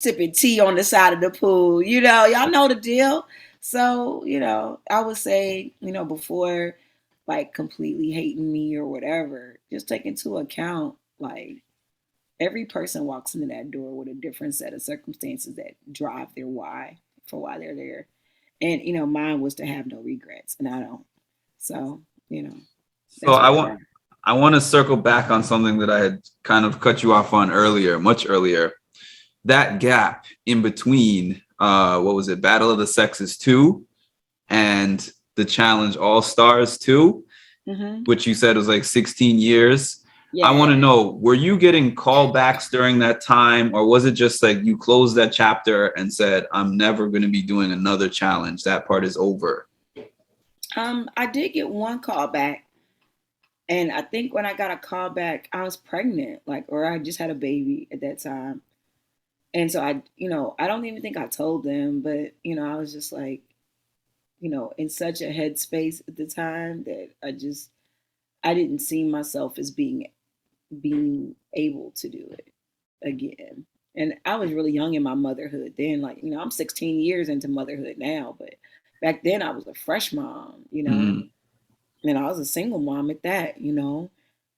sipping tea on the side of the pool. Y'all know the deal. So, I would say, before like completely hating me or whatever, just take into account like every person walks into that door with a different set of circumstances that drive their why for why they're there. And, mine was to have no regrets, and I don't. So, So that's I where want I want to circle back on something that I had kind of cut you off on earlier, much earlier. That gap in between, what was it, Battle of the Sexes 2 and the Challenge All Stars 2, which you said was like 16 years. I Yeah. want to know, were you getting callbacks during that time, or was it just like you closed that chapter and said, I'm never going to be doing another challenge? That part is over. I did get one call back, and I think when I got a call back, I was pregnant, like, or I just had a baby at that time. And so I don't even think I told them, but I was just like, in such a headspace at the time that I didn't see myself as being able to do it again. And I was really young in my motherhood then. Like, I'm 16 years into motherhood now, but back then I was a fresh mom. Mm, And I was a single mom at that.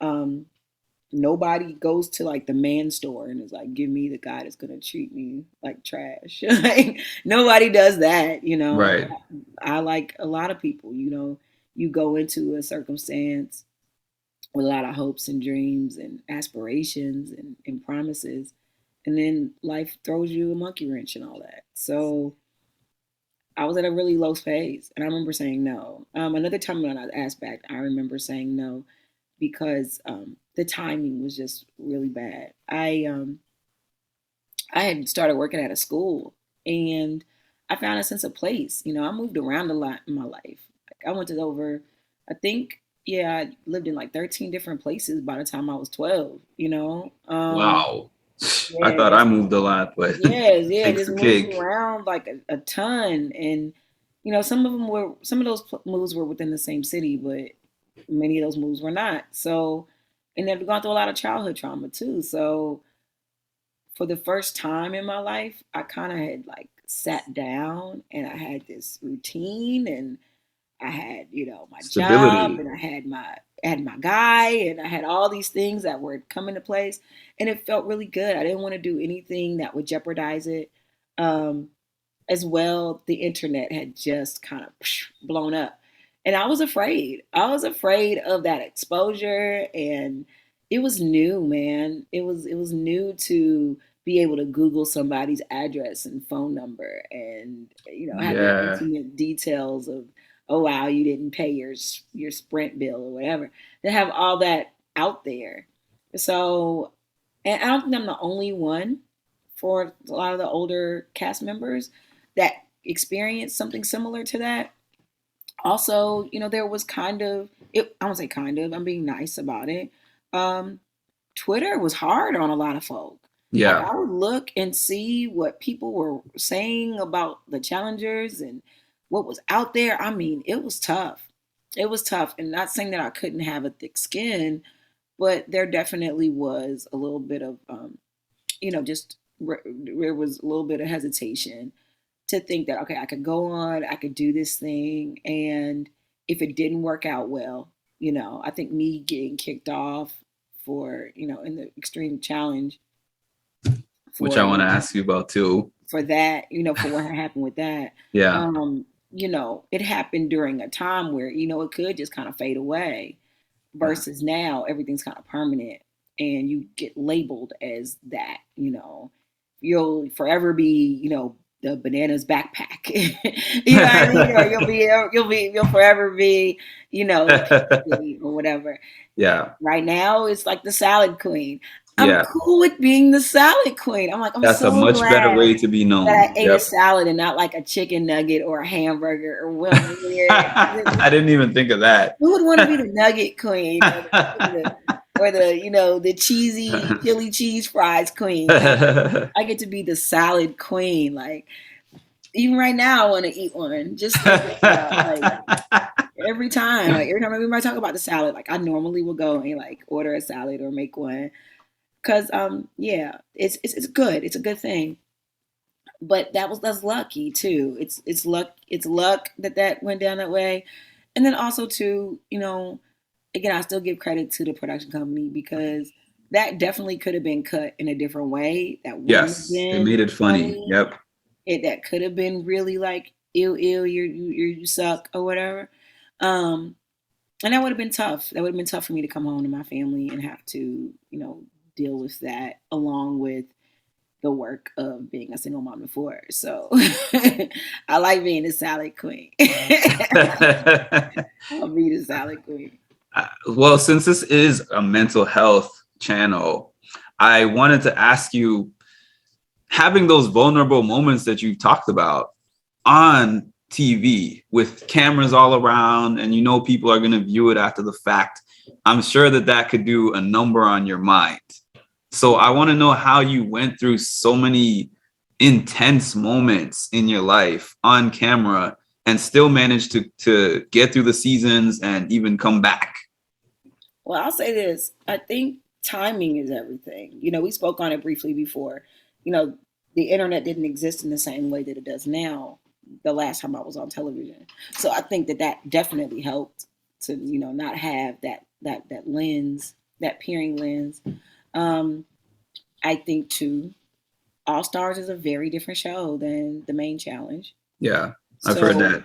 Um, Nobody goes to like the man store and is like, give me the guy that's gonna treat me like trash. Like nobody does that. right. I like a lot of people, you go into a circumstance with a lot of hopes and dreams and aspirations and promises. And then life throws you a monkey wrench and all that. So I was at a really low phase, and I remember saying no. Another time when I asked back, I remember saying no because the timing was just really bad. I had started working at a school, and I found a sense of place. I moved around a lot in my life. Like I went to over, I think, yeah, I lived in like 13 different places by the time I was 12. Wow. I thought Yeah, I moved a lot, but yes, yeah, takes just the moved cake. around like a ton, and some of those moves were within the same city, but many of those moves were not. So, and I've gone through a lot of childhood trauma too. So, for the first time in my life, I kind of had like sat down and I had this routine, and I had, my job, Stability. and I had my guy, and I had all these things that were coming to place, and it felt really good. I didn't want to do anything that would jeopardize it. Um, as well, the internet had just kind of blown up, and I was afraid. I was afraid of that exposure, and it was new, man. It was new to be able to Google somebody's address and phone number, and have the Yeah. intimate details of, oh wow, you didn't pay your Sprint bill or whatever. To have all that out there, so, and I don't think I'm the only one for a lot of the older cast members that experienced something similar to that. Also, there was kind of it. I won't say kind of. I'm being nice about it. Um, Twitter was hard on a lot of folk. Like Yeah. I would look and see what people were saying about the challengers and what was out there. I mean, it was tough. It was tough, and not saying that I couldn't have a thick skin, but there definitely was a little bit of just there was a little bit of hesitation to think that, okay, I could go on, I could do this thing, and if it didn't work out well, I think me getting kicked off for in the extreme challenge Which I for want to ask you about too. for that, for what had happened with that, Yeah. um, it happened during a time where it could just kind of fade away, Yeah. versus now everything's kind of permanent and you get labeled as that. You'll forever be the bananas backpack. You know what I mean? Or you'll forever be the peach queen or whatever. Yeah. Right now it's like the salad queen. I'm Yeah. cool with being the salad queen. I'm like, I'm That's a so much better glad way to be that known. I ate a Yep. salad and not like a chicken nugget or a hamburger or whatever. I didn't even think of that. Who would want to be the nugget queen or the cheesy chili cheese fries queen? No, I get to be the salad queen. Like even right now, I want to eat one. Just thinking about like every time everybody talk about the salad, like I normally will go and like order a salad or make one because yeah, it's good. It's a good thing. but that's lucky too. It's luck that that went down that way, and then also too, again, I still give credit to the production company because that definitely could have been cut in a different way. That wouldn't have Yes, they been made it funny. funny. Yep. That could have been really like ill, you suck or whatever. Um, and that would have been tough. That would have been tough for me to come home to my family and have to, deal with that along with the work of being a single mom of four. So I like being the salad queen. I'll be the salad queen. Well, since this is a mental health channel, I wanted to ask you, having those vulnerable moments that you talked about on TV with cameras all around, and people are going to view it after the fact, I'm sure that that could do a number on your mind. So I want to know how you went through so many intense moments in your life on camera and still managed to get through the seasons and even come back. Well, I'll say this. I think timing is everything. We spoke on it briefly before. You know, the internet didn't exist in the same way that it does now the last time I was on television. So I think that that definitely helped to, not have that lens, that peering lens. Um, I think too, All Stars is a very different show than the main challenge. Yeah, I've heard So, that.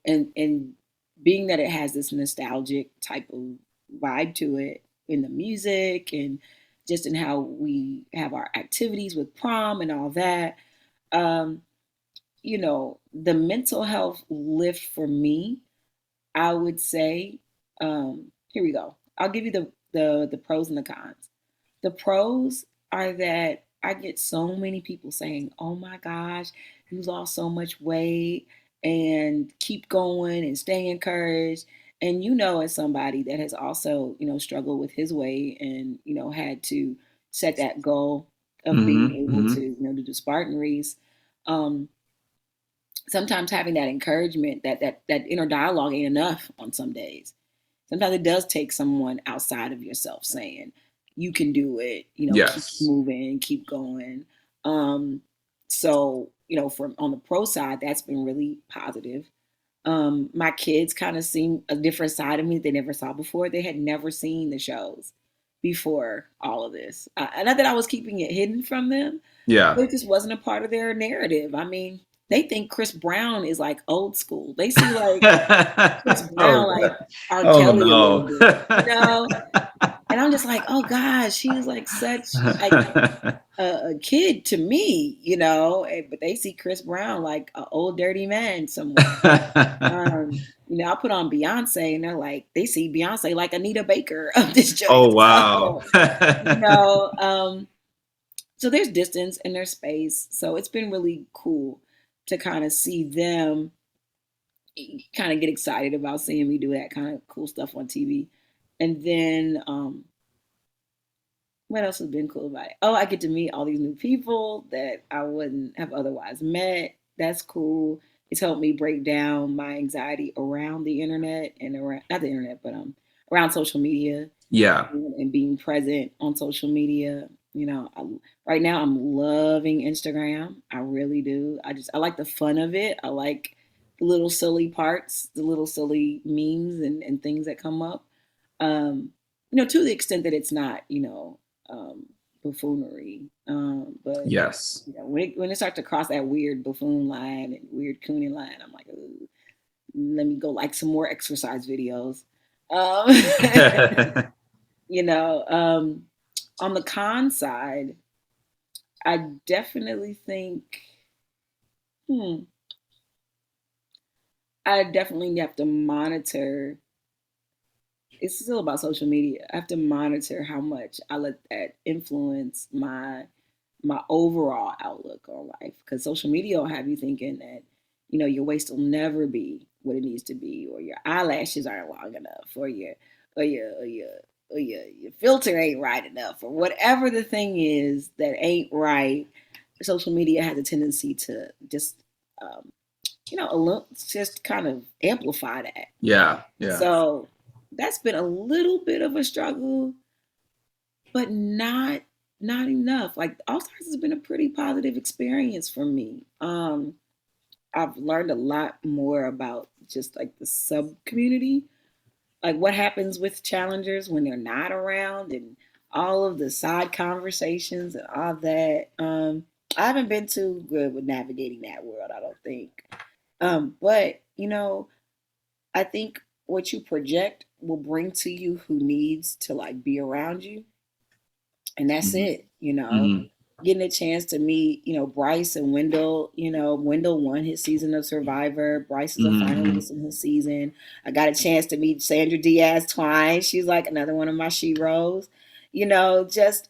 and being that it has this nostalgic type of vibe to it in the music and just in how we have our activities with prom and all that, um, the mental health lift for me, I would say, here we go. I'll give you the pros and the cons. The pros are that I get so many people saying, "Oh my gosh, you lost so much weight and keep going and stay encouraged." And as somebody that has also, struggled with his weight and, had to set that goal of being Hmm. able Hmm. to, do the Spartan race, um, sometimes having that encouragement, that inner dialogue ain't enough on some days. Sometimes it does take someone outside of yourself saying, you can do it, keep Yes. moving, keep going. Um, so, from on the pro side, that's been really positive. My kids kind of seen a different side of me they never saw before. They had never seen the shows before all of this. Not that I was keeping it hidden from them, Yeah. it just wasn't a part of their narrative. I mean, they think Chris Brown is like old school. They see like Chris Oh Brown like God. R. Oh Kelly a little no. bit. And I'm just like, oh gosh, she was like such like a kid to me. But they see Chris Brown like an old dirty man somewhere. I put on Beyonce and they're like, they see Beyonce like Anita Baker of this joint. Oh wow. So, you know, um, so there's distance and there's space. So it's been really cool to kind of see them kind of get excited about seeing me do that kind of cool stuff on TV. And then what else has been cool about it? Oh, I get to meet all these new people that I wouldn't have otherwise met. That's cool. It's helped me break down my anxiety around the internet and around not the internet, but around social media Yeah. and being present on social media. Right now I'm loving Instagram. I really do. I like the fun of it. I like the little silly parts, the little silly memes and things that come up. To the extent that it's not, um, buffoonery. But Yes. when it starts to cross that weird buffoon line and weird cooning line, I'm like, ooh, let me go like some more exercise videos. Um, you know, um, on the con side, I definitely think, hmm, I definitely have to monitor. It's still about social media. I have to monitor how much I let that influence my overall outlook on life. Because social media will have you thinking that your waist will never be what it needs to be, or your eyelashes aren't long enough, or your filter ain't right enough, or whatever the thing is that ain't right. Social media has a tendency to just um, just kind of amplify that. Yeah. Yeah. So that's been a little bit of a struggle, but not not enough. Like All Stars has been a pretty positive experience for me. I've learned a lot more about just like the sub community, like what happens with challengers when they're not around, and all of the side conversations and all that. I haven't been too good with navigating that world, I don't think. But I think what you project will bring to you who needs to like be around you, and that's Mhm. it. Mhm. Getting a chance to meet, Bryce and Wendell. Wendell won his season of Survivor. Bryce is a Mhm. finalist in his season. I got a chance to meet Sandra Diaz Twine. She's like another one of my sheroes. Just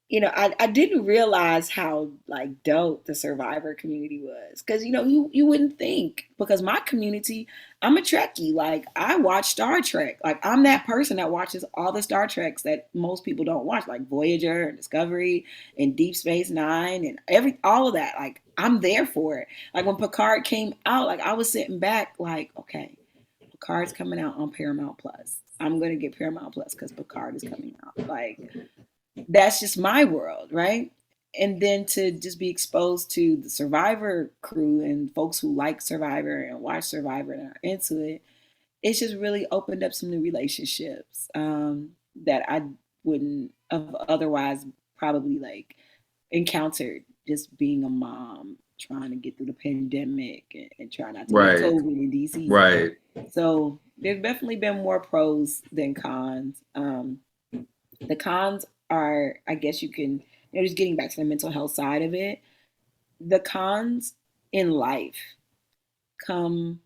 I didn't realize how like dope the Survivor community was, because you wouldn't think, because my community, I'm a Trekkie. Like I watch Star Trek. Like I'm that person that watches all the Star Treks that most people don't watch, like Voyager and Discovery and Deep Space Nine and all of that. Like I'm there for it. Like when Picard came out, like I was sitting back, like okay, Picard's coming out on Paramount Plus. I'm gonna get Paramount Plus because Picard is coming out. Like that's just my world, right? And then to just be exposed to the Survivor crew and folks who like Survivor and watch Survivor and are into it, it's just really opened up some new relationships that I wouldn't have otherwise probably like encountered, just being a mom trying to get through the pandemic and try not to get Right. COVID in DC. Right. So there's definitely been more pros than cons. The cons are, I guess you can, just getting back to the mental health side of it, the cons in life come,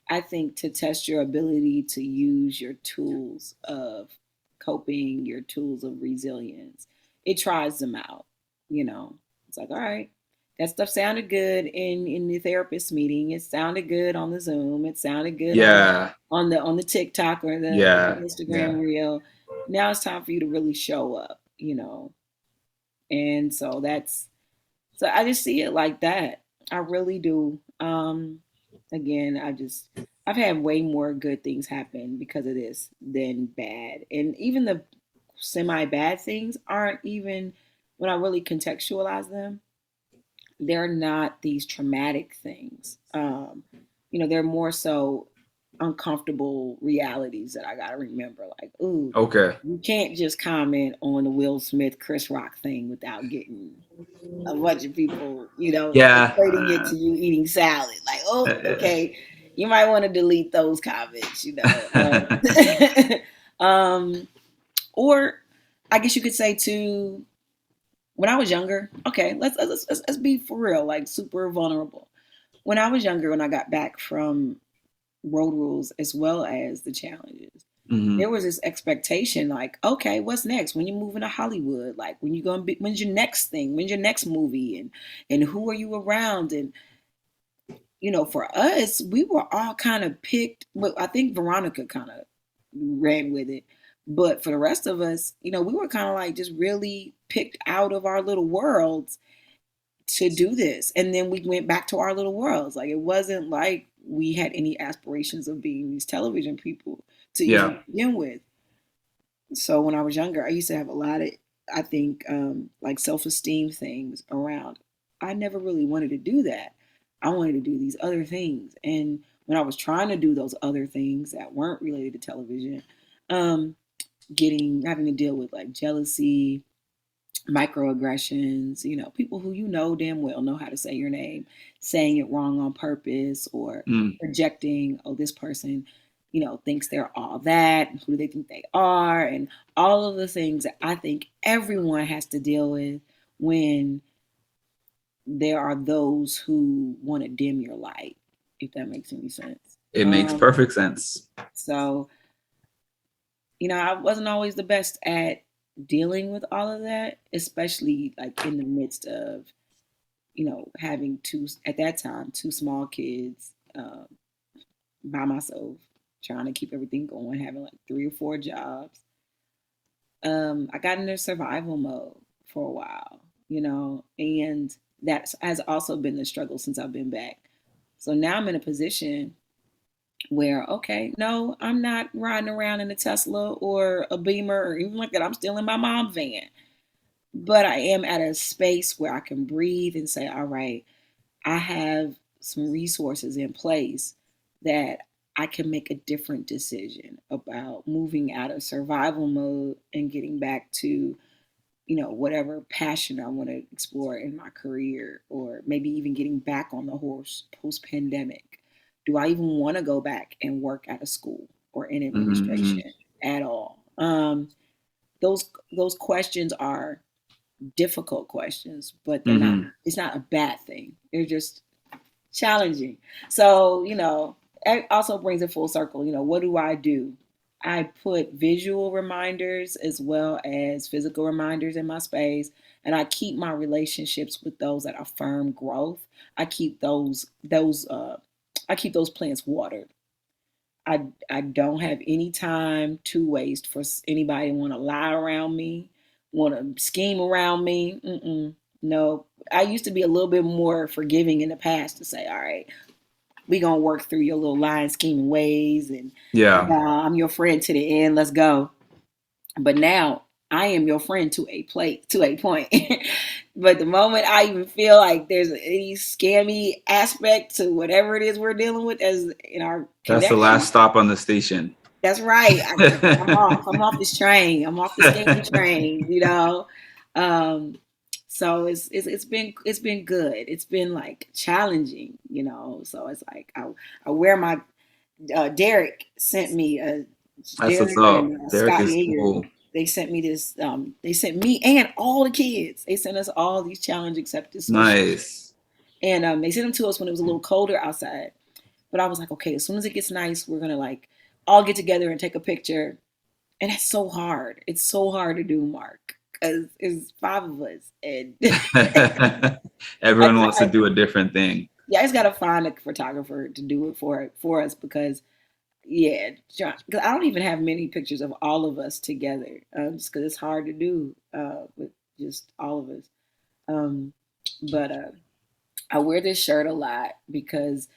I think, to test your ability to use your tools of coping, your tools of resilience. It tries them out, you know. It's like, all right, that stuff sounded good in the therapist meeting. It sounded good on the Zoom. It sounded good Yeah. on the TikTok or the Yeah. Yeah. Instagram reel. Now it's time for you to really show up. And so I just see it like that. I really do. Again, I've had way more good things happen because of this than bad. And even the semi bad things aren't even, when I really contextualize them, they're not these traumatic things. They're more so uncomfortable realities that I gotta remember. Like, ooh, Okay. you can't just comment on the Will Smith Chris Rock thing without getting a bunch of people, Yeah. equating it to you eating salad. Like, oh, okay, you might want to delete those comments. Um, or I guess you could say too, when I was younger, okay, let's be for real, like super vulnerable. When I was younger, when I got back from road rules as well as the challenges, Hmm. there was this expectation, like, okay, what's next? When you move into Hollywood, like when's your next thing? When's your next movie? And who are you around? And for us, we were all kind of picked. But I think Veronica kind of ran with it. But for the rest of us, we were kind of like just really picked out of our little worlds to do this. And then we went back to our little worlds. Like it wasn't like we had any aspirations of being these television people to Yeah. even begin with. So when I was younger, I used to have a lot of, I think, like self-esteem things around. I never really wanted to do that. I wanted to do these other things. And when I was trying to do those other things that weren't related to television, um, having to deal with like jealousy, microaggressions, people who damn well know how to say your name, saying it wrong on purpose, or Mm. projecting, oh, this person, thinks they're all that, and who do they think they are, and all of the things that I think everyone has to deal with when there are those who want to dim your light, if that makes any sense. It makes Um, perfect sense. so, I wasn't always the best at dealing with all of that, especially like in the midst of having two, at that time, two small kids, by myself, trying to keep everything going, having like three or four jobs. I got into survival mode for a while, and that has also been the struggle since I've been back. So now I'm in a position where, okay, no, I'm not riding around in a Tesla or a Beamer or even like that. I'm still in my mom's van. but I am at a space where I can breathe and say, all right, I have some resources in place that I can make a different decision about moving out of survival mode and getting back to, whatever passion I want to explore in my career, or maybe even getting back on the horse post pandemic. Do I even want to go back and work at a school or in Mm-hmm. administration at all? Those questions are difficult questions, but they're not. Mm-hmm. It's not a bad thing. They're just challenging. So, it also brings it full circle. What do I do? I put visual reminders as well as physical reminders in my space, and I keep my relationships with those that affirm growth. I keep those plants watered. I don't have any time to waste for anybody to want to lie around me, want to scheme around me. No, I used to be a little bit more forgiving in the past to say, all right, we gonna work through your little lying, scheming ways, and Yeah, I'm your friend to the end. Let's go. But now I am your friend to a point. But the moment I even feel like there's any scammy aspect to whatever it is we're dealing with as in our that's the last connection, stop on the station. that's right. I'm off. I'm off this train. I'm off the scam train. Um, so it's been good. It's been like challenging. So it's like I wear my Derek sent me That's what's Derek up. and Derek Scott is Yeager. cool. They sent me this. They sent me and all the kids. They sent us all these challenge accepted sweatshirts, Nice. and they sent them to us when it was a little colder outside. But I was like, okay, as soon as it gets nice, we're gonna like all get together and take a picture. And that's so hard. It's so hard to do, Mark, because it's five of us, and I Everyone just wants to do a different thing. yeah, I just gotta find a photographer to do it for us because yeah, because I don't even have many pictures of all of us together, just because it's hard to do with just all of us. Um, but I wear this shirt a lot because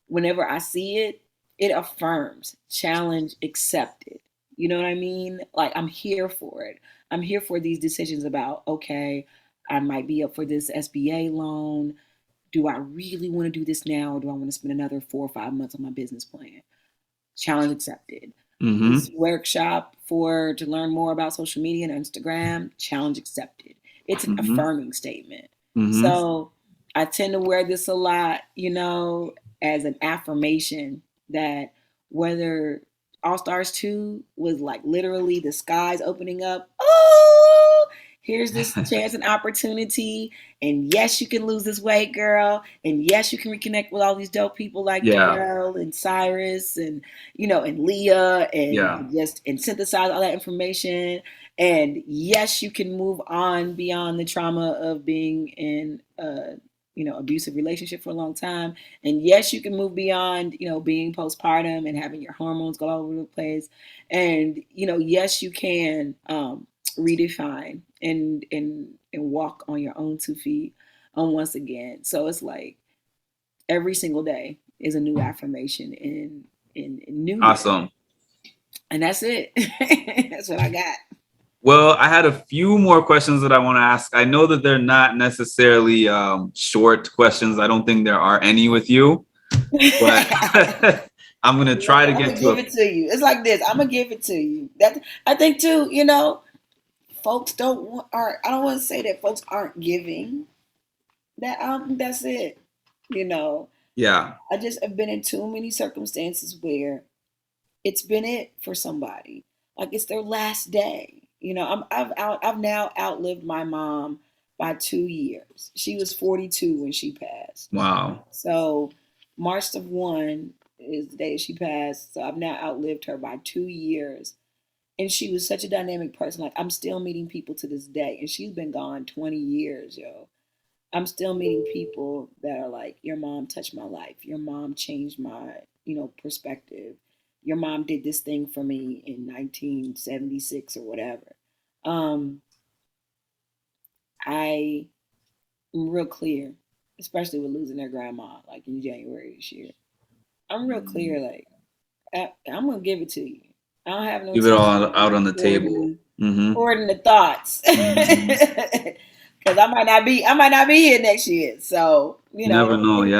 whenever I see it, it affirms challenge accepted. You know what I mean? Like I'm here for it. I'm here for these decisions about, okay, I might be up for this SBA loan. Do I really want to do this now, or do I want to spend another 4 or 5 months on my business plan? Challenge accepted. This Mm-hmm. workshop for to learn more about social media and Instagram, challenge accepted. It's an Mm-hmm. affirming statement. Mm-hmm. So I tend to wear this a lot, as an affirmation that whether All Stars 2 was like literally the skies opening up. Oh, here's this chance and opportunity. And yes, you can lose this weight, girl. And yes, you can reconnect with all these dope people like Yeah. Darrell and Cyrus and Leah Yeah. and synthesize all that information. And yes, you can move on beyond the trauma of being in a abusive relationship for a long time. And yes, you can move beyond being postpartum and having your hormones go all over the place. And yes, you can redefine and walk on your own 2 feet once again. So it's like every single day is a new affirmation in newness, Awesome. and that's it. That's what I got. Well, I had a few more questions that I want to ask. I know that they're not necessarily short questions. I don't think there are any with you, but I'm gonna try to I'm get gonna to give a. it to you. It's like this. I'm gonna give it to you. That I think too. Folks don't want. Are I don't want to say that folks aren't giving. That I don't think that's it. You know, Yeah. I just have been in too many circumstances where it's been it for somebody. Like it's their last day. I've now outlived my mom by 2 years. She was 42 when she passed. Wow. So March of one is the day she passed. So I've now outlived her by 2 years. And she was such a dynamic person. Like I'm still meeting people to this day, and she's been gone 20 years, yo. I'm still meeting people that are like, your mom touched my life. Your mom changed my, perspective. Your mom did this thing for me in 1976 or whatever. Um, I am real clear, especially with losing their grandma, like in January this year. I'm real clear, like, I'm going to give it to you. I don't have no Give it time all out on the table. hoarding, Mm-hmm. hoarding the thoughts. Mm-hmm. Because I might not be here next year. So, You never know. it is.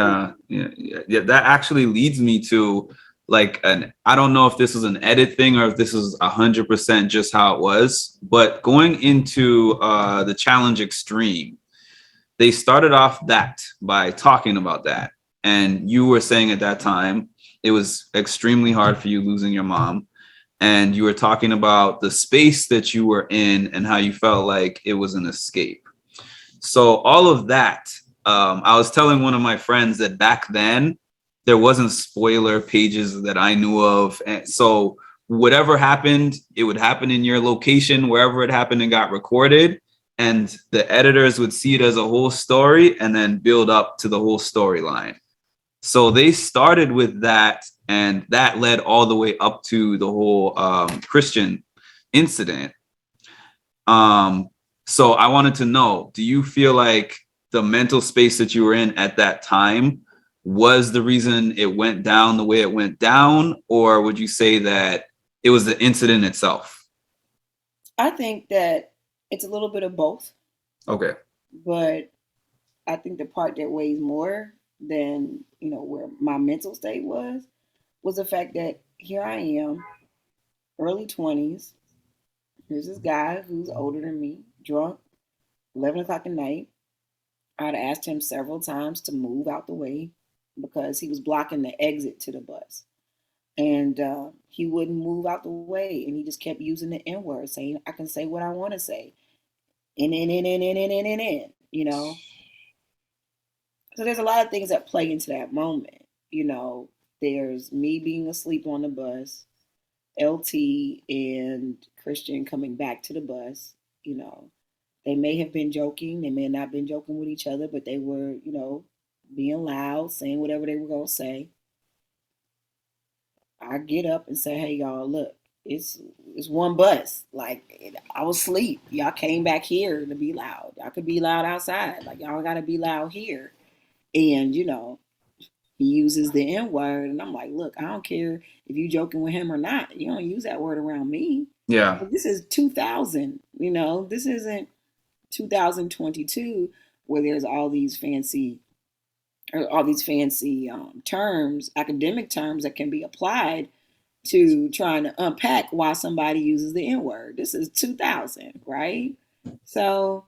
Yeah. Yeah. That actually leads me to like I don't know if this is an edit thing or if this is 100% just how it was, but going into the challenge extreme, they started off that by talking about that. And you were saying at that time it was extremely hard for you losing your mom. And you were talking about the space that you were in and how you felt like it was an escape. So all of that, I was telling one of my friends that back then there wasn't spoiler pages that I knew of, and so whatever happened, it would happen in your location wherever it happened and got recorded, and the editors would see it as a whole story and then build up to the whole storyline. So they started with that, and that led all the way up to the whole Christian incident. Um, so I wanted to know, do you feel like the mental space that you were in at that time was the reason it went down the way it went down? Or would you say that it was the incident itself? I think that it's a little bit of both, Okay. but I think the part that weighs more than, where my mental state was the fact that here I am, early 20s. Here's this guy who's older than me, drunk, 11 o'clock at night. I'd asked him several times to move out the way because he was blocking the exit to the bus. And he wouldn't move out the way. And he just kept using the N word, saying, I can say what I want to say. In. So there's a lot of things that play into that moment. There's me being asleep on the bus, LT and Christian coming back to the bus. You know, they may have been joking, they may have not been joking with each other, but they were, being loud, saying whatever they were gonna say. I get up and say, "Hey, y'all, look, it's one bus. Like I was asleep. Y'all came back here to be loud. Y'all could be loud outside. Like y'all gotta be loud here." And he uses the N word, and I'm like, "Look, I don't care if you joking with him or not. You don't use that word around me. Yeah. But this is 2000. This isn't 2022 where there's all these fancy terms, academic terms that can be applied to trying to unpack why somebody uses the N word. This is 2000, right? So,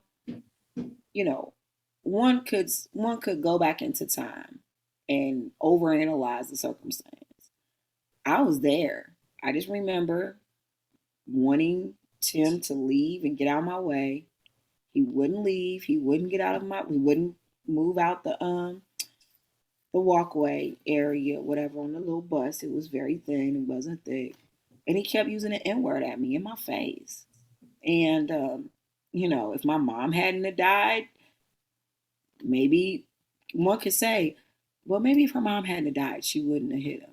you know, one could go back into time and overanalyze the circumstance. I was there. I just remember wanting Tim to leave and get out of my way. He wouldn't leave. He wouldn't get out of my. He wouldn't move out the walkway area, whatever, on the little bus. It was very thin. It wasn't thick, and he kept using the N word at me in my face. And if my mom hadn't have died, maybe one could say, well, maybe if her mom hadn't have died, she wouldn't have hit him.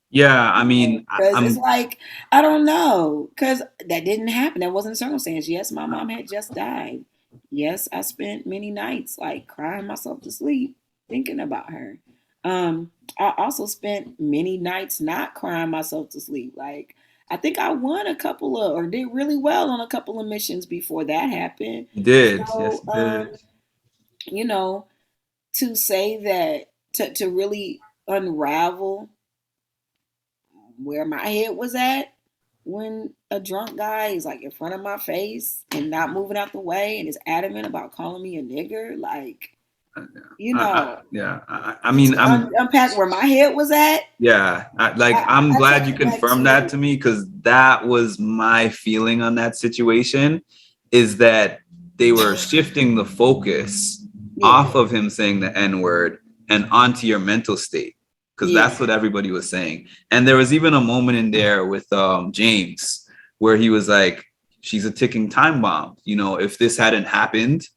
Yeah. I mean, Because it's I'm, like, I don't know. Because that didn't happen. That wasn't a circumstance. Yes, my mom had just died. Yes, I spent many nights like crying myself to sleep thinking about her. I also spent many nights not crying myself to sleep. Like, I think I won a couple of, or did really well on a couple of missions before that happened. you did. Yes, So, you did. you know, to say that, to really unravel where my head was at when a drunk guy is like in front of my face and not moving out the way and is adamant about calling me a nigger, like, you know, Yeah. I to, mean, to I'm, unpack where my head was at, yeah. I, I'm I glad take you it back confirmed that to, to me because that was my feeling on that situation is that they were shifting the focus yeah, off of him saying the N word and onto your mental state because yeah, that's what everybody was saying. And there was even a moment in there with James where he was like, she's a ticking time bomb. If this hadn't happened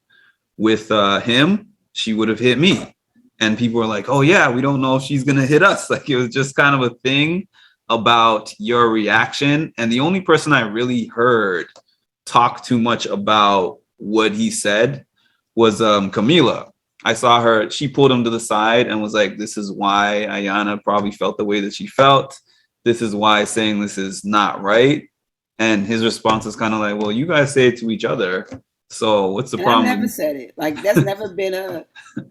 with him, she would have hit me. And people were like, oh, yeah, we don't know if she's going to hit us. Like it was just kind of a thing about your reaction. And the only person I really heard talk too much about what he said was Camila. I saw her, she pulled him to the side and was like, this is why Ayanna probably felt the way that she felt. this is why saying this is not right. And his response is kind of like, well, you guys say it to each other. So what's the And I never problem? said it. Like that's never been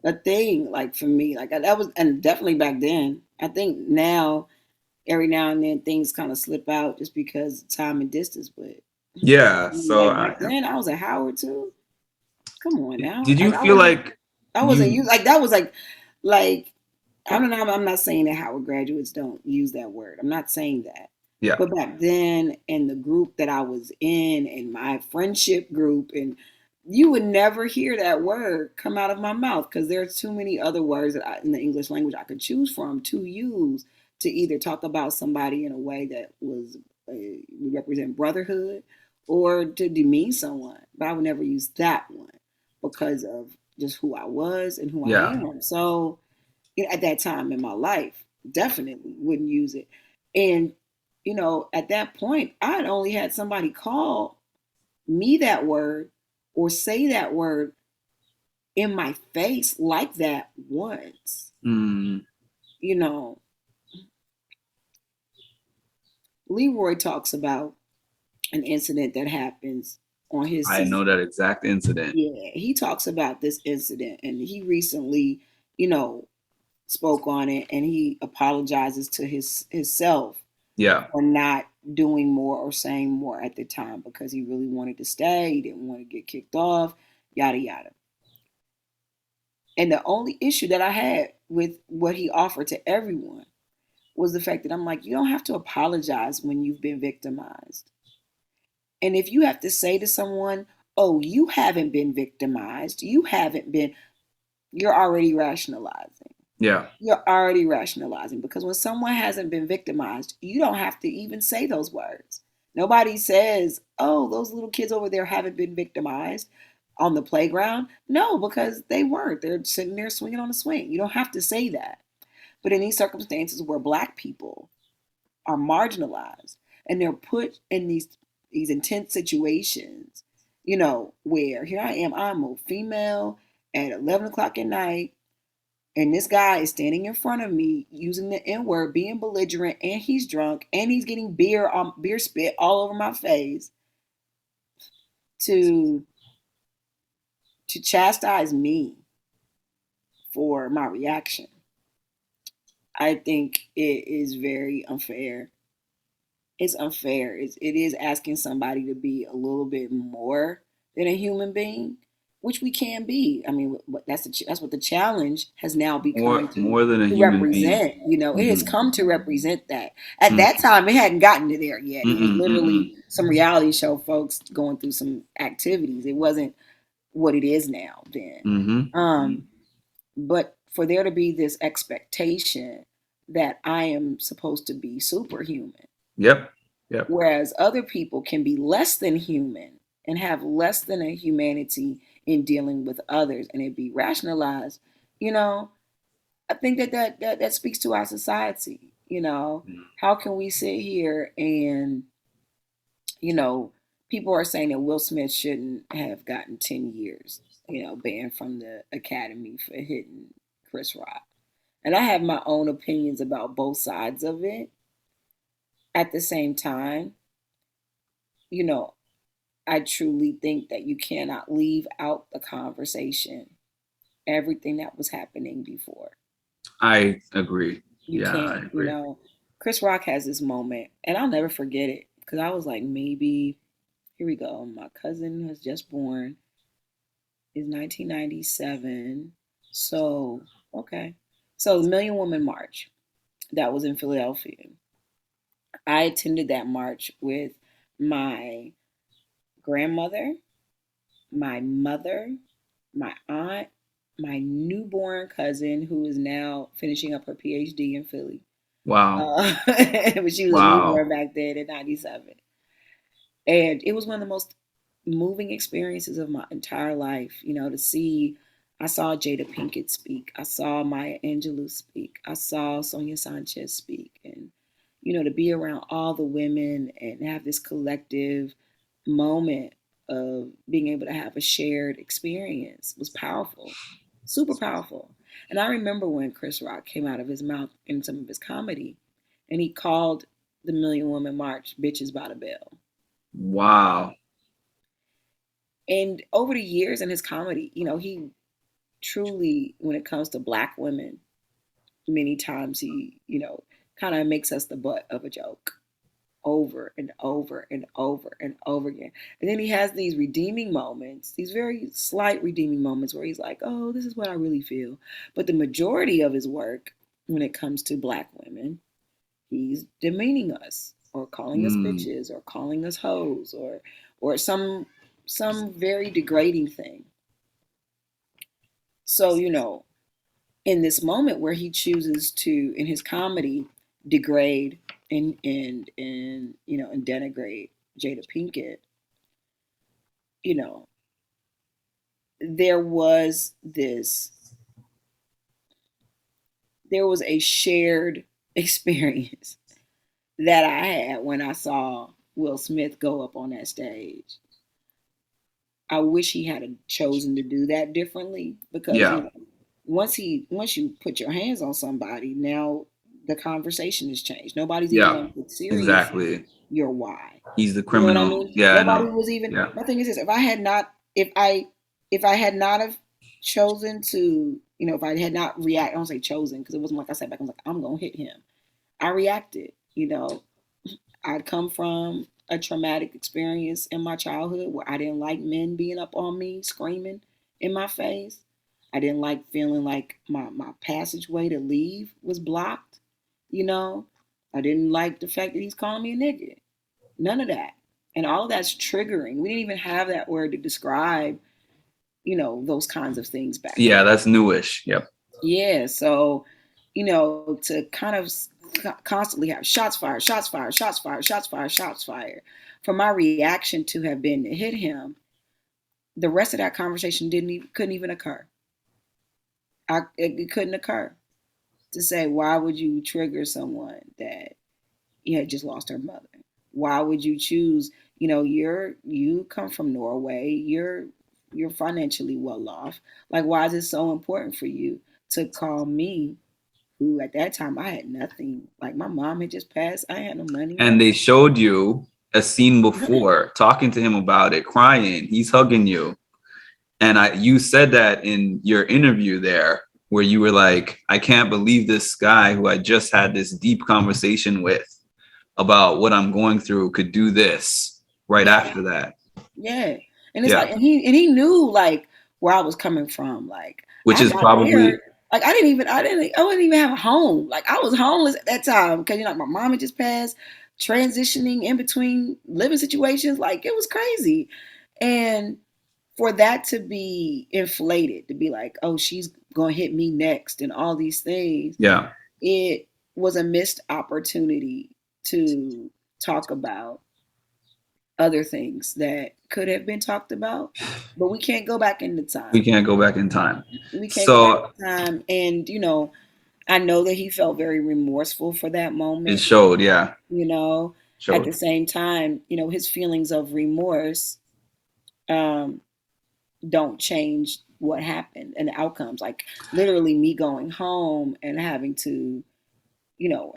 a thing. Like for me, like that was, and definitely back then. I think now, every now and then, things kind of slip out just because of time and distance. But Yeah. So like back then, I was at Howard too. Come on now, did you like I feel wasn't. like I wasn't you, used like that was like I don't know. I'm not saying that Howard graduates don't use that word. I'm not saying that. yeah, But back then, in the group that I was in, and my friendship group, and you would never hear that word come out of my mouth because there's too many other words in the English language I could choose from to use to either talk about somebody in a way that was would represent brotherhood or to demean someone. But I would never use that one because of just who I was and who I yeah. am. So at that time in my life, definitely wouldn't use it. And at that point, I'd only had somebody call me that word or say that word in my face like that once. Mm, You know, Leroy talks about an incident that happens on his I know season. that exact incident. Yeah, he talks about this incident, and he recently, you know, spoke on it, and he apologizes to himself Yeah. for not doing more or saying more at the time because he really wanted to stay. He didn't want to get kicked off, yada yada. And the only issue that I had with what he offered to everyone was the fact that I'm like, you don't have to apologize when you've been victimized. And if you have to say to someone, oh, you haven't been victimized, you're already rationalizing. Yeah. You're already rationalizing because when someone hasn't been victimized, you don't have to even say those words. Nobody says, oh, those little kids over there haven't been victimized on the playground. No, because they weren't. They're sitting there swinging on a swing. You don't have to say that. But in these circumstances where Black people are marginalized and they're put in these intense situations, where here I am, I'm a female at 11 o'clock at night, and this guy is standing in front of me using the N word, being belligerent, and he's drunk, and he's getting beer spit all over my face to chastise me for my reaction. I think it is very unfair. It's unfair. It is asking somebody to be a little bit more than a human being, which we can be. I mean, that's what the challenge has now become More than a to human being. represent. It has Mm-hmm. come to represent that. At Mm, that time, it hadn't gotten to there yet. It was mm-mm, literally mm-mm, some reality show folks going through some activities. It wasn't what it is now then. mm-hmm. But for there to be this expectation that I am supposed to be superhuman, Yep. Yep. whereas other people can be less than human and have less than a humanity in dealing with others and it be rationalized, you know, I think that speaks to our society. How can we sit here and, you know, people are saying that Will Smith shouldn't have gotten 10 years, banned from the academy for hitting Chris Rock. And I have my own opinions about both sides of it. At the same time, you know, I truly think that you cannot leave out the conversation everything that was happening before. I agree. You Yeah, I can't, agree. Chris Rock has this moment, and I'll never forget it because I was like, maybe, here we go. My cousin was just born, is 1997. So, okay. So, the Million Woman March that was in Philadelphia. I attended that march with my grandmother, my mother, my aunt, my newborn cousin, who is now finishing up her PhD in Philly. Wow. But she was a Wow. newborn back then in '97. And it was one of the most moving experiences of my entire life, to see. I saw Jada Pinkett speak. I saw Maya Angelou speak. I saw Sonia Sanchez speak. And, to be around all the women and have this collective moment of being able to have a shared experience was powerful, super powerful. And I remember when Chris Rock came out of his mouth in some of his comedy and he called the Million Woman March, Bitches by the Bell. Wow. And over the years in his comedy, he truly, when it comes to black women, many times he, kind of makes us the butt of a joke over and over and over and over again. And then he has these redeeming moments, these very slight redeeming moments where he's like, oh, this is what I really feel. But the majority of his work, when it comes to black women, he's demeaning us or calling us Mm. bitches or calling us hoes or some very degrading thing. So, in this moment where he chooses to, in his comedy, degrade and denigrate Jada Pinkett, you know, there was this there was a shared experience that I had when I saw Will Smith go up on that stage. I wish he had chosen to do that differently because Yeah. once you put your hands on somebody, now the conversation has changed. Nobody's even Yeah. going to take seriously Exactly. your why. He's the You know what I criminal. mean? Yeah, I Nobody know. was even. Yeah. My thing is this: if I had not have chosen to, if I had not react, I don't say chosen because it wasn't like I sat back and was like, I'm gonna hit him. I reacted. I'd come from a traumatic experience in my childhood where I didn't like men being up on me, screaming in my face. I didn't like feeling like my passageway to leave was blocked. You know, I didn't like the fact that he's calling me a nigga. None of that. And all of that's triggering. We didn't even have that word to describe, those kinds of things back Yeah, then. that's newish. Yep. Yeah. So, to kind of constantly have shots fired, shots fired, shots fired, shots fired, shots fired. For my reaction to have been to hit him, the rest of that conversation couldn't even occur. It couldn't occur to say, why would you trigger someone that had just lost her mother? Why would you choose? You come from Norway. You're financially well off. Like, why is it so important for you to call me, who at that time I had nothing? Like, my mom had just passed. I had no money, And nothing. they showed you a scene before talking to him about it, crying. He's hugging you. And you said that in your interview there, where you were like, I can't believe this guy who I just had this deep conversation with about what I'm going through could do this right Yeah, after that. yeah. And it's like, Yeah. and he knew like where I was coming from. Like, Which I is got probably, there. Like, I wouldn't even have a home. Like, I was homeless at that time because my mom had just passed, transitioning in between living situations. Like, it was crazy, and for that to be inflated, to be like, oh, she's gonna hit me next, and all these things, yeah. it was a missed opportunity to talk about other things that could have been talked about, but we can't go back into We time. can't go back in time. We can't go back So in time. And, I know that he felt very remorseful for that it moment, showed, yeah. you know. At the Showed. same time, his feelings of remorse um, don't change what happened and the outcomes. Like, literally me going home and having to,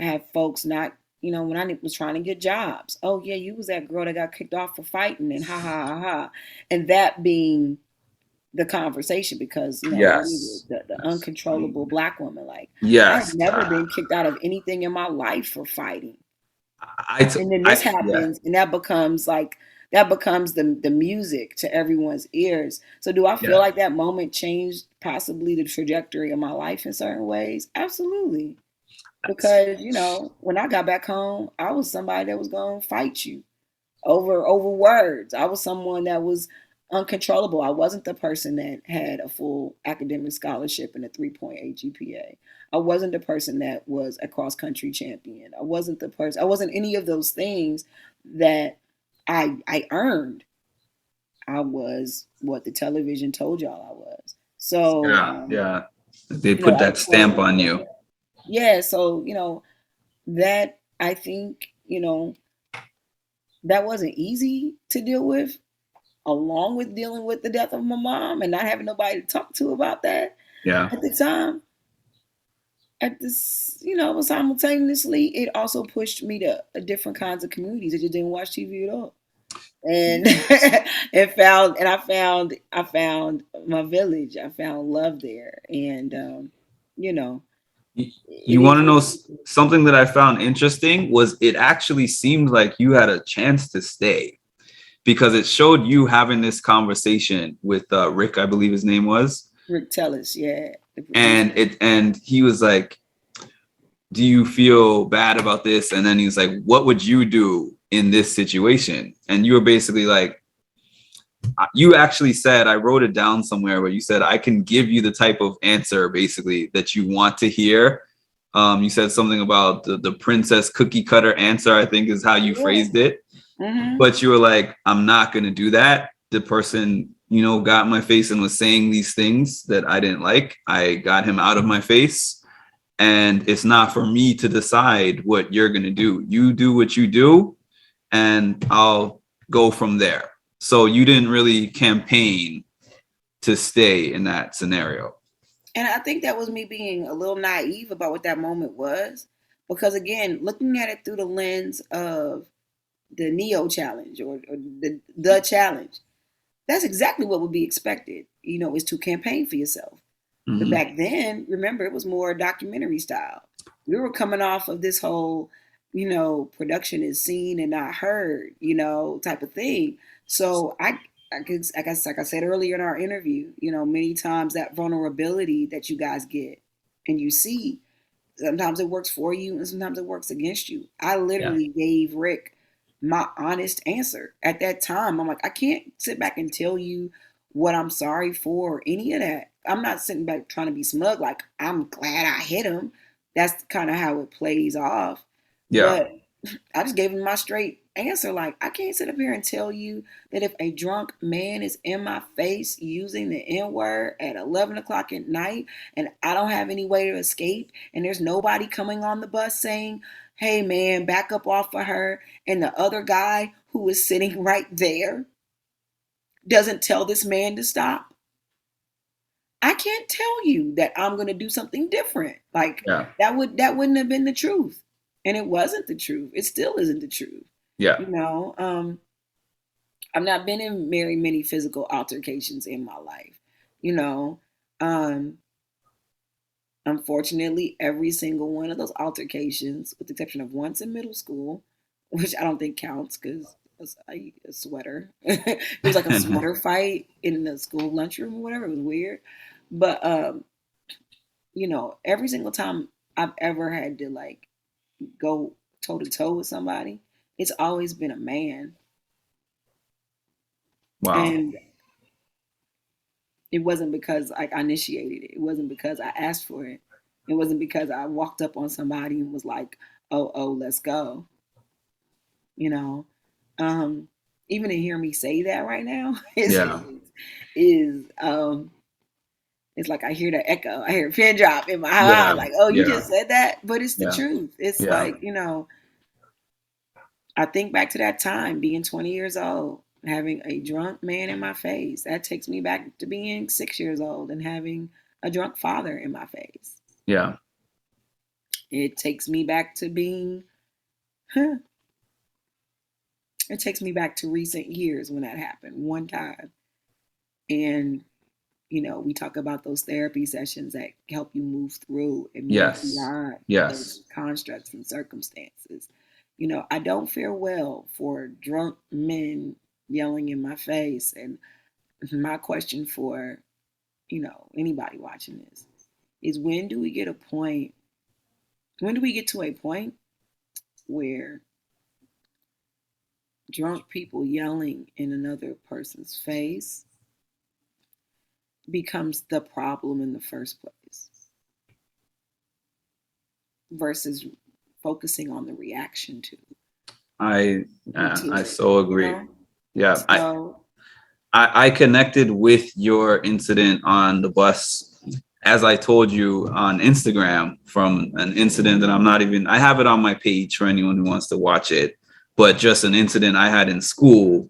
have folks not, when I was trying to get jobs. Oh yeah, you was that girl that got kicked off for fighting and ha ha ha ha. And that being the conversation because, what is it? Yes. The Yes. uncontrollable black woman. Like, I had Yes. never been kicked out of anything in my life for fighting. I, And then this yeah. happens and that becomes the music to everyone's ears. So do I feel Yeah. like that moment changed possibly the trajectory of my life in certain ways? Absolutely. Because, when I got back home, I was somebody that was going to fight you over words. I was someone that was uncontrollable. I wasn't the person that had a full academic scholarship and a 3.8 GPA. I wasn't the person that was a cross country champion. I wasn't any of those things that I earned. I was what the television told y'all I was. So, Yeah. Yeah. They put at a that stamp point, on you. yeah. So, that I think, that wasn't easy to deal with, along with dealing with the death of my mom and not having nobody to talk to about that Yeah. at the time. at this, you know, simultaneously, it also pushed me to different kinds of communities that just didn't watch TV at all. And I found my village. I found love there, and you know, You, it you want is to what know it is. something that I found interesting was it actually seemed like you had a chance to stay because it showed you having this conversation with Rick, I believe his name was, Rick Tellis, yeah, the producer. and he was like, do you feel bad about this? And then he's like, what would you do in this situation? And you were basically like, you actually said, I wrote it down somewhere, where you said, I can give you the type of answer basically that you want to hear. You said something about the princess cookie cutter answer, I think is how you Yeah. phrased it. Mm-hmm. But you were like, I'm not going to do that. The person, got in my face and was saying these things that I didn't like. I got him out of my face. And it's not for me to decide what you're going to do. You do what you do, and I'll go from there. So you didn't really campaign to stay in that scenario. And I think that was me being a little naive about what that moment was, because again, looking at it through the lens of the Neo challenge, or the challenge, that's exactly what would be expected. You know, is to campaign for yourself. But Mm-hmm. back then, remember, it was more documentary style. We were coming off of this whole, production is seen and not heard, type of thing. So I guess, like I said earlier in our interview, many times that vulnerability that you guys get and you see, sometimes it works for you and sometimes it works against you. I Yeah. literally gave Rick my honest answer at that time. I'm like, I can't sit back and tell you what I'm sorry for or any of that. I'm not sitting back trying to be smug, like, I'm glad I hit him. That's kind of how it plays off. Yeah. But I just gave him my straight answer. Like, I can't sit up here and tell you that if a drunk man is in my face using the N word at 11 o'clock at night and I don't have any way to escape and there's nobody coming on the bus saying, hey man, back up off of her, and the other guy who is sitting right there doesn't tell this man to stop, I can't tell you that I'm going to do something different. Like, Yeah. that wouldn't have been the truth. And it wasn't the truth. It still isn't the truth. Yeah. You know, I've not been in very many physical altercations in my life. You know, um, unfortunately, every single one of those altercations, with the exception of once in middle school, which I don't think counts because a sweater. It was like a sweater fight in the school lunchroom or whatever. It was weird. But every single time I've ever had to like go toe to toe with somebody, it's always been a man. Wow. And it wasn't because like I initiated it. It wasn't because I asked for it. It wasn't because I walked up on somebody and was like, "Oh, let's go." You know, um, even to hear me say that right now Yeah. is it's like I hear the echo. I hear a pin drop in my eye. Yeah. Like, oh, you Yeah. just said that, but it's the Yeah. truth. It's Yeah. like, I think back to that time, being 20 years old, having a drunk man in my face. That takes me back to being 6 years old and having a drunk father in my face. Yeah. It takes me back to being, huh, it takes me back to recent years when that happened one time. And, we talk about those therapy sessions that help you move through and move Yes. beyond those Yes. constructs and circumstances. I don't fare well for drunk men yelling in my face. And my question for, anybody watching this is, when do we get to a point where drunk people yelling in another person's face becomes the problem in the first place versus focusing on the reaction I to I it, so agree. Yeah. So I connected with your incident on the bus, as I told you on Instagram, from an incident that I have it on my page for anyone who wants to watch it, but just an incident I had in school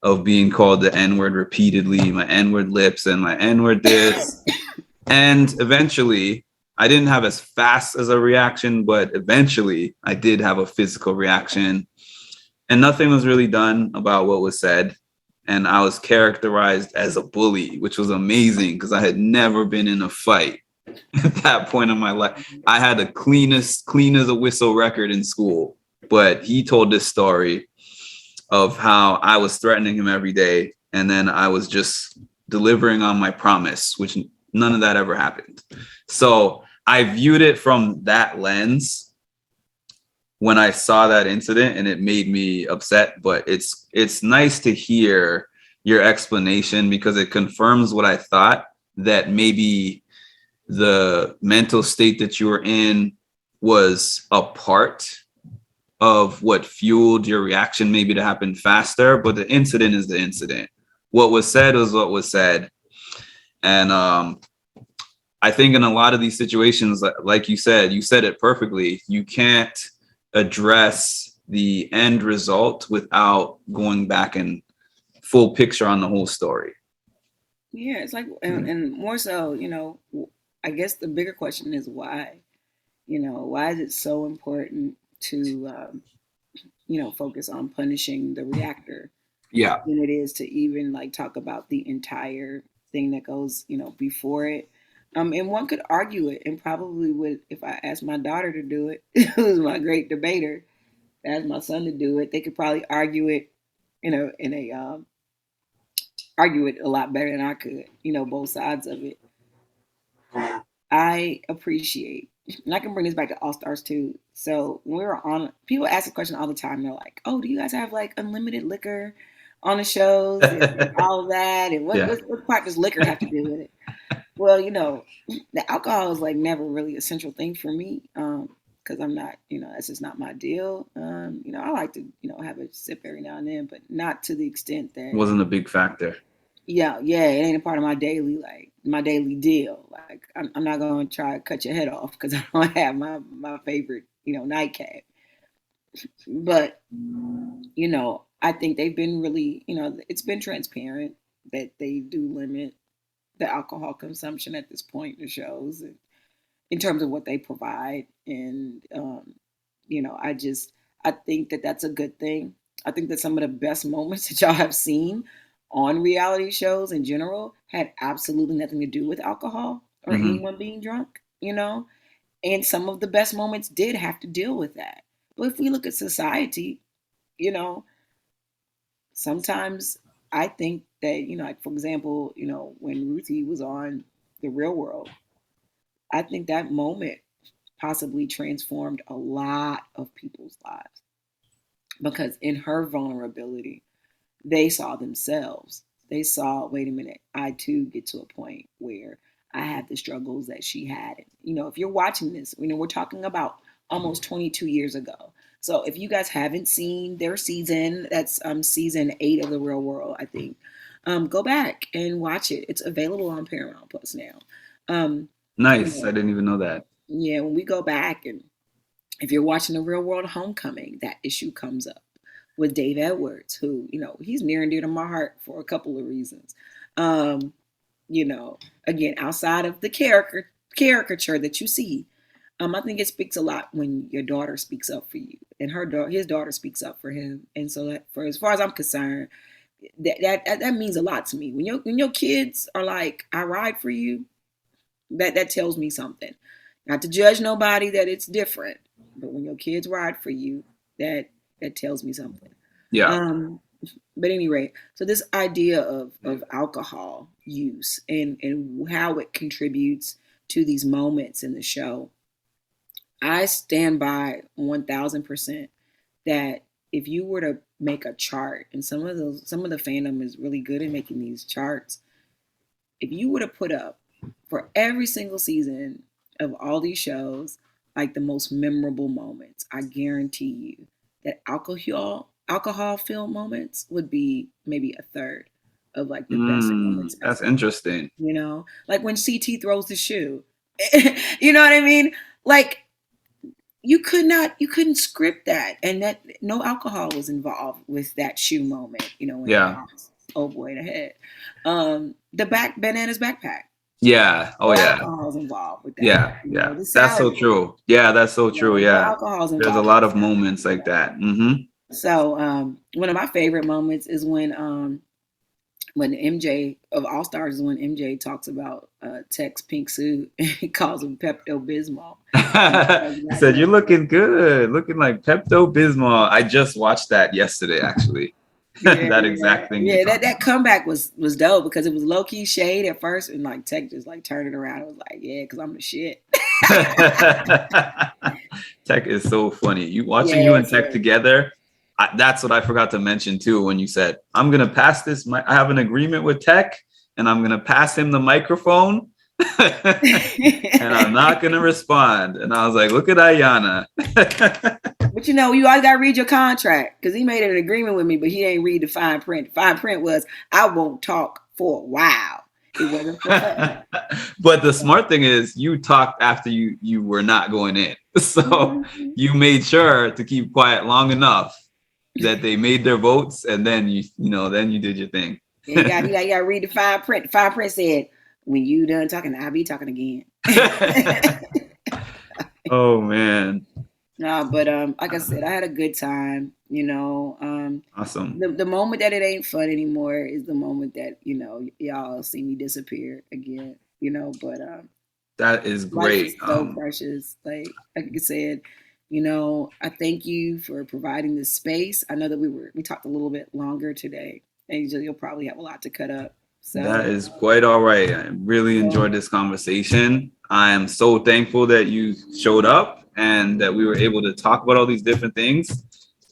of being called the N-word repeatedly, my N-word lips and my N-word this. And eventually I didn't have as fast as a reaction, but eventually I did have a physical reaction, and nothing was really done about what was said. And I was characterized as a bully, which was amazing because I had never been in a fight at that point in my life. I had the clean as a whistle record in school, but he told this story of how I was threatening him every day, and then I was just delivering on my promise, which none of that ever happened. So I viewed it from that lens when I saw that incident, and it made me upset. But it's nice to hear your explanation because it confirms what I thought, that maybe the mental state that you were in was a part of what fueled your reaction maybe to happen faster, but the incident is the incident. What was said was what was said. And I think in a lot of these situations, like you said it perfectly. You can't address the end result without going back and full picture on the whole story. Yeah, it's like, and more so, I guess the bigger question is why. Why is it so important to, focus on punishing the reactor Yeah. than it is to even like talk about the entire thing that goes, before it. And one could argue it, and probably would if I asked my daughter to do it, who's my great debater, asked my son to do it, they could probably argue it, in a argue it a lot better than I could, both sides of it. I appreciate, and I can bring this back to All Stars too. So when we were on, people ask the question all the time. They're like, "Oh, do you guys have like unlimited liquor on the shows and all of that? And what Yeah. what part does liquor have to do with it?" Well, the alcohol is like never really a central thing for me, because I'm not, that's just not my deal. I like to, have a sip every now and then, but not to the extent that, Wasn't a big factor. yeah, yeah, it ain't a part of my daily deal. Like I'm not going to try to cut your head off because I don't have my favorite, nightcap. But I think they've been really, it's been transparent that they do limit the alcohol consumption at this point in the shows, and in terms of what they provide. And I think that that's a good thing. I think that some of the best moments that y'all have seen on reality shows in general had absolutely nothing to do with alcohol or Mm-hmm. anyone being drunk, and some of the best moments did have to deal with that. But if we look at society, you know sometimes I think that, like for example, when Ruthie was on The Real World, I think that moment possibly transformed a lot of people's lives, because in her vulnerability, they saw themselves. They saw, wait a minute, I too get to a point where I have the struggles that she had. If you're watching this, we're talking about almost 22 years ago. So if you guys haven't seen their season, that's season 8 of The Real World, I think. Go back and watch it. It's available on Paramount Plus now. Um, you Nice. I know, didn't even know that. yeah, when we go back, and if you're watching The Real World Homecoming, that issue comes up with Dave Edwards, who, he's near and dear to my heart for a couple of reasons. Um, again, outside of the caricature that you see, I think it speaks a lot when your daughter speaks up for you, and his daughter speaks up for him. And so that, for as far as I'm concerned, that means a lot to me. When your kids are like, "I ride for you," that tells me something. Not to judge nobody that it's different, but when your kids ride for you, that tells me something. Yeah. Um, but anyway, so this idea of alcohol use and how it contributes to these moments in the show, I stand by 1000% that if you were to make a chart, and some of the fandom is really good at making these charts, if you were to put up for every single season of all these shows, like the most memorable moments, I guarantee you that alcohol filled moments would be maybe a third of like the best moments That's ever. interesting. Like when CT throws the shoe. You know what I mean? Like you couldn't script that, and that no alcohol was involved with that shoe moment, when it Yeah. bounces oh boy in the head. The back bananas backpack. Yeah. Oh No yeah. alcohol's involved with that. Yeah. You know, Yeah. the That's salad, so true. Yeah, that's so you true. know, no Yeah. alcohol's There's a involved with lot the of salad. moments You like know. that. Hmm. So one of my favorite moments is when MJ of All Stars is when MJ talks about Tech's pink suit and he calls him Pepto Bismol. He said, "You're looking good, looking like Pepto Bismol." I just watched that yesterday, actually. Yeah, That yeah, exact thing you're yeah. That talking that comeback was dope because it was low key shade at first, and like Tech just like turned it around. It was like, yeah, because I'm the shit. about. Tech is so funny. You watching you Yeah, and Tech so together. That's what I forgot to mention too. When you said, "I'm gonna pass this," I have an agreement with Tech, and I'm gonna pass him the microphone, and I'm not gonna respond. And I was like, "Look at Ayanna." but you know, you always gotta read your contract because he made an agreement with me, but he ain't read the fine print. The fine print was I won't talk for a while. It wasn't for forever. But the smart thing is you talked after you were not going in. So Mhm. you made sure to keep quiet long enough that they made their votes and then then you did your thing. Yeah, you got to read the fine print. The fine print said, "When you done talking, I'll be talking again." Oh man. No, but like I said, I had a good time. You know, Awesome. the moment that it ain't fun anymore is the moment that y'all see me disappear again. You know, but That is life great. is so precious. Like I said, I thank you for providing this space. I know that we talked a little bit longer today, and you'll probably have a lot to cut up. That So, is quite all right. I really so enjoyed this conversation. I am so thankful that you showed up and that we were able to talk about all these different things.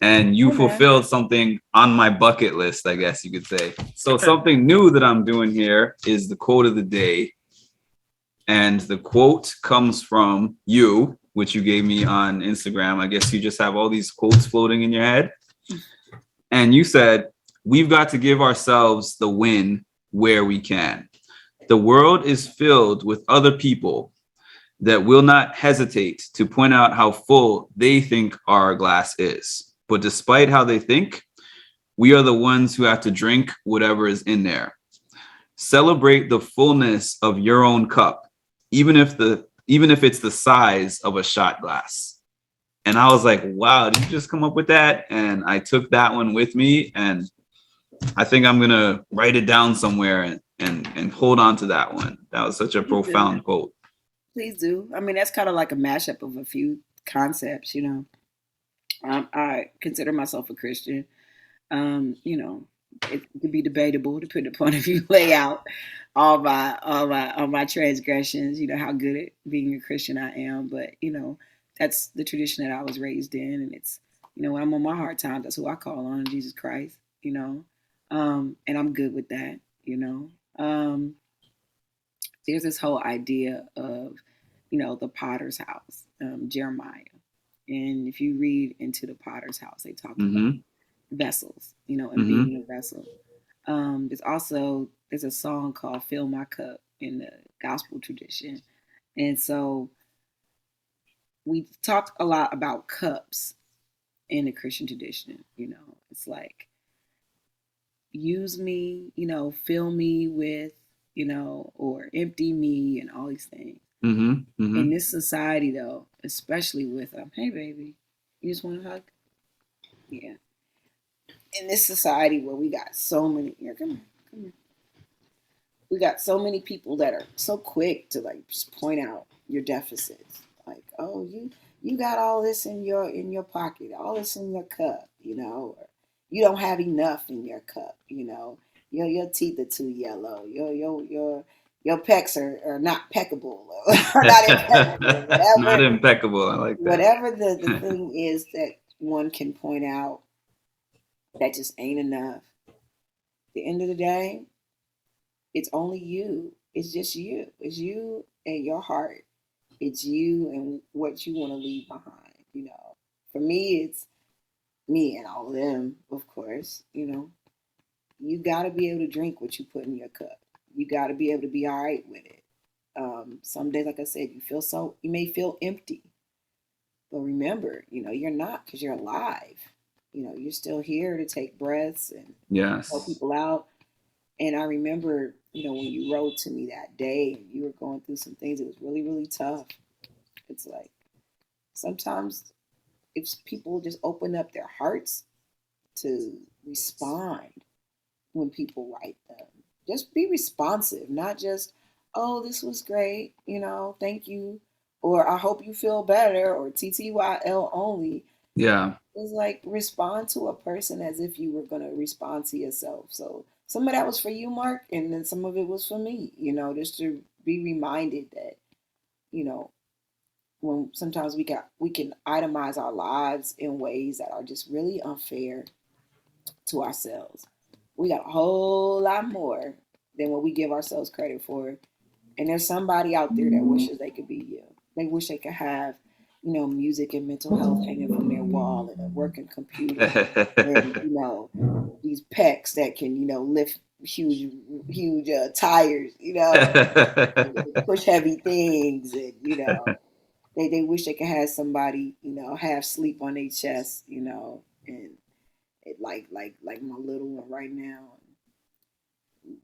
And you hey man, fulfilled something on my bucket list, I guess you could say. So, something new that I'm doing here is the quote of the day. And the quote comes from you, which you gave me on Instagram. I guess you just have all these quotes floating in your head. And you said, "We've got to give ourselves the win where we can. The world is filled with other people that will not hesitate to point out how full they think our glass is. But despite how they think, we are the ones who have to drink whatever is in there. Celebrate the fullness of your own cup, even if it's the size of a shot glass." And I was like, wow, did you just come up with that? And I took that one with me, and I think I'm gonna write it down somewhere and hold on to that one. That was such a please do, profound quote. please do. I mean, that's kind of like a mashup of a few concepts. I consider myself a Christian. It could be debatable depending upon if you lay out all my transgressions. You know how good at being a Christian I am, but that's the tradition that I was raised in, and it's when I'm on my hard times, that's who I call on, Jesus Christ. And I'm good with that. There's this whole idea of the Potter's house, Jeremiah, and if you read into the Potter's house, they talk about Mm-hmm. vessels, and Mm-hmm. being a vessel. There's a song called "Fill My Cup" in the gospel tradition, and so we talk a lot about cups in the Christian tradition. It's like use me, fill me with, or empty me, and all these things. Mm-hmm. Mm-hmm. In this society, though, especially with hey baby, you just want to hug, yeah. In this society where we got so many, here, come here, we got so many people that are so quick to like just point out your deficits. Like, oh, you got all this in your pocket, all this in your cup, or you don't have enough in your cup, your teeth are too yellow, your pecs are not peckable or not impeccable, Not whatever impeccable. I like that. whatever the thing is that one can point out that just ain't enough. At the end of the day, it's only you. It's just you. It's you and your heart. It's you and what you want to leave behind. For me, it's me and all of them, of course. You got to be able to drink what you put in your cup. You got to be able to be all right with it. Some days, like I said, you may feel empty, but remember, you're not because you're alive. You're still here to take breaths and help Yes. people out. And I remember, when you wrote to me that day and you were going through some things, it was really, really tough. It's like sometimes if people just open up their hearts to respond when people write them, just be responsive, not just, oh, this was great, thank you, or I hope you feel better, or TTYL only. Yeah. It's like respond to a person as if you were going to respond to yourself. So some of that was for you, Mark, and then some of it was for me, just to be reminded that, you know, when sometimes we can itemize our lives in ways that are just really unfair to ourselves. We got a whole lot more than what we give ourselves credit for. And there's somebody out there that wishes they could be you. They wish they could have, music and mental health hanging from their wall and a working computer and, these pecs that can, lift huge, huge tires, push heavy things and, they wish they could have somebody, have sleep on their chest, and it like my little one right now.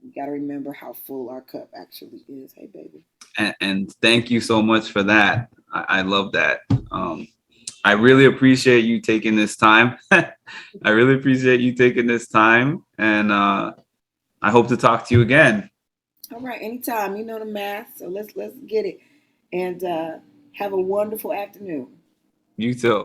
We got to remember how full our cup actually is. Hey, baby. And thank you so much for that. I love that. I really appreciate you taking this time. I really appreciate you taking this time, and I hope to talk to you again. All right, anytime. You know the math, so let's get it, and have a wonderful afternoon. You too.